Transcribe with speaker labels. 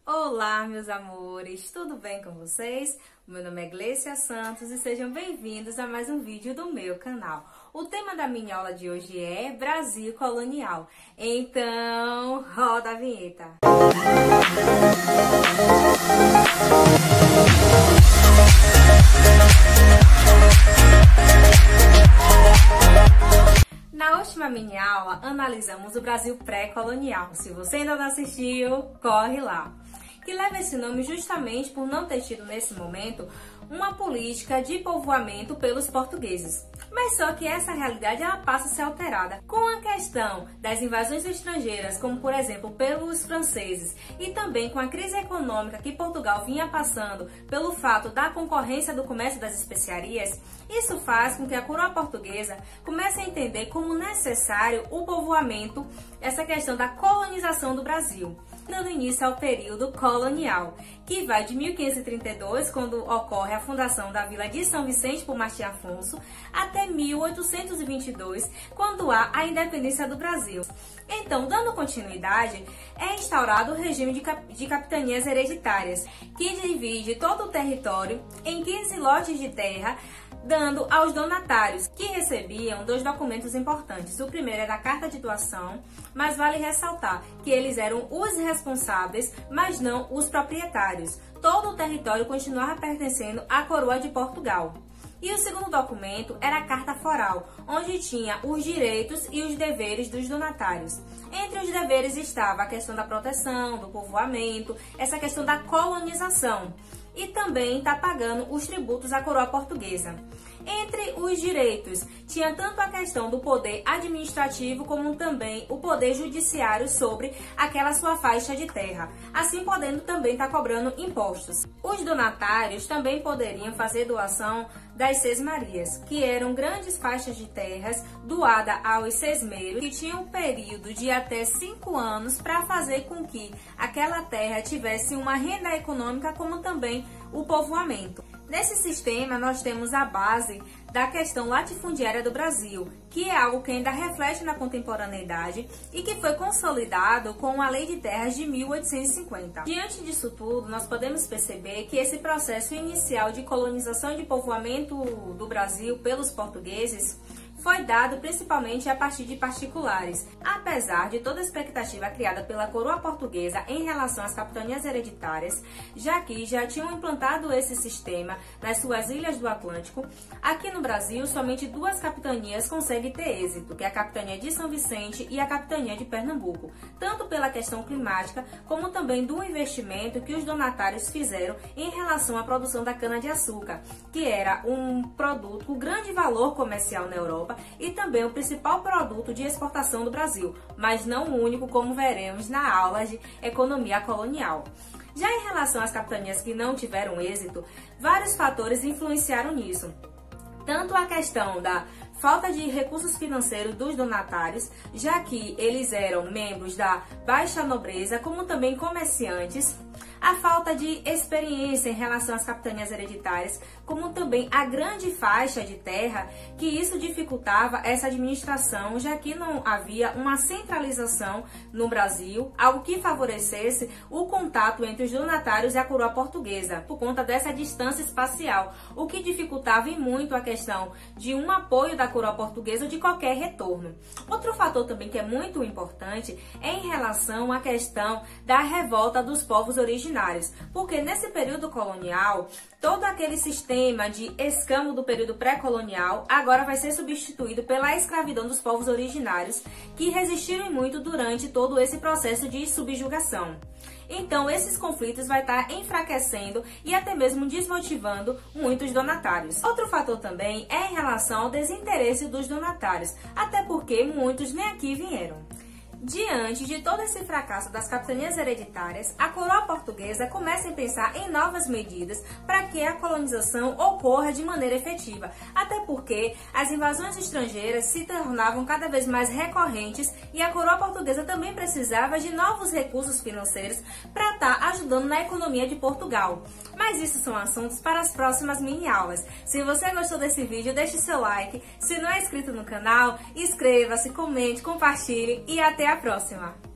Speaker 1: Olá, meus amores, tudo bem com vocês? O meu nome é Gleicia Santos e sejam bem-vindos a mais um vídeo do meu canal. O tema da minha aula de hoje é Brasil colonial. Então, roda a vinheta! Na última mini aula, analisamos o Brasil pré-colonial. Se você ainda não assistiu, corre lá! Que leva esse nome justamente por não ter tido nesse momento uma política de povoamento pelos portugueses. Mas só que essa realidade ela passa a ser alterada com a questão das invasões estrangeiras, como por exemplo pelos franceses, e também com a crise econômica que Portugal vinha passando pelo fato da concorrência do comércio das especiarias. Isso faz com que a coroa portuguesa comece a entender como necessário o povoamento, essa questão da colonização do Brasil, dando início ao período colonial, que vai de 1532, quando ocorre a fundação da Vila de São Vicente por Martim Afonso, até 1822, quando há a independência do Brasil. Então, dando continuidade, é instaurado o regime de capitanias hereditárias, que divide todo o território em 15 lotes de terra, dando aos donatários, que recebiam dois documentos importantes. O primeiro era a carta de doação, mas vale ressaltar que eles eram os responsáveis, mas não os proprietários. Todo o território continuava pertencendo à coroa de Portugal. E o segundo documento era a carta foral, onde tinha os direitos e os deveres dos donatários. Entre os deveres estava a questão da proteção, do povoamento, essa questão da colonização. E também está pagando os tributos à coroa portuguesa. Entre os direitos, tinha tanto a questão do poder administrativo como também o poder judiciário sobre aquela sua faixa de terra, assim podendo também estar cobrando impostos. Os donatários também poderiam fazer doação das sesmarias, que eram grandes faixas de terras doadas aos sesmeiros, que tinham um período de até 5 anos para fazer com que aquela terra tivesse uma renda econômica, como também o povoamento. Nesse sistema, nós temos a base da questão latifundiária do Brasil, que é algo que ainda reflete na contemporaneidade e que foi consolidado com a Lei de Terras de 1850. Diante disso tudo, nós podemos perceber que esse processo inicial de colonização e de povoamento do Brasil pelos portugueses foi dado principalmente a partir de particulares, apesar de toda a expectativa criada pela coroa portuguesa em relação às capitanias hereditárias, já que já tinham implantado esse sistema nas suas ilhas do Atlântico. Aqui no Brasil, somente 2 capitanias conseguem ter êxito, que é a capitania de São Vicente e a capitania de Pernambuco, tanto pela questão climática, como também do investimento que os donatários fizeram em relação à produção da cana-de-açúcar, que era um produto com grande valor comercial na Europa, e também o principal produto de exportação do Brasil, mas não o único, como veremos na aula de economia colonial. Já em relação às capitanias que não tiveram êxito, vários fatores influenciaram nisso. Tanto a questão da falta de recursos financeiros dos donatários, já que eles eram membros da baixa nobreza, como também comerciantes, a falta de experiência em relação às capitanias hereditárias, como também a grande faixa de terra, que isso dificultava essa administração, já que não havia uma centralização no Brasil, algo que favorecesse o contato entre os donatários e a coroa portuguesa, por conta dessa distância espacial, o que dificultava e muito a questão de um apoio da coroa portuguesa ou de qualquer retorno. Outro fator também que é muito importante é em relação à questão da revolta dos povos originários, porque nesse período colonial, todo aquele sistema de escambo do período pré-colonial agora vai ser substituído pela escravidão dos povos originários, que resistiram muito durante todo esse processo de subjugação. Então, esses conflitos vai estar enfraquecendo e até mesmo desmotivando muitos donatários. Outro fator também é em relação ao desinteresse dos donatários, até porque muitos nem aqui vieram. Diante de todo esse fracasso das capitanias hereditárias, a coroa portuguesa começa a pensar em novas medidas para que a colonização ocorra de maneira efetiva, até porque as invasões estrangeiras se tornavam cada vez mais recorrentes e a coroa portuguesa também precisava de novos recursos financeiros para estar ajudando na economia de Portugal. Mas isso são assuntos para as próximas mini-aulas. Se você gostou desse vídeo, deixe seu like. Se não é inscrito no canal, inscreva-se, comente, compartilhe e até a próxima!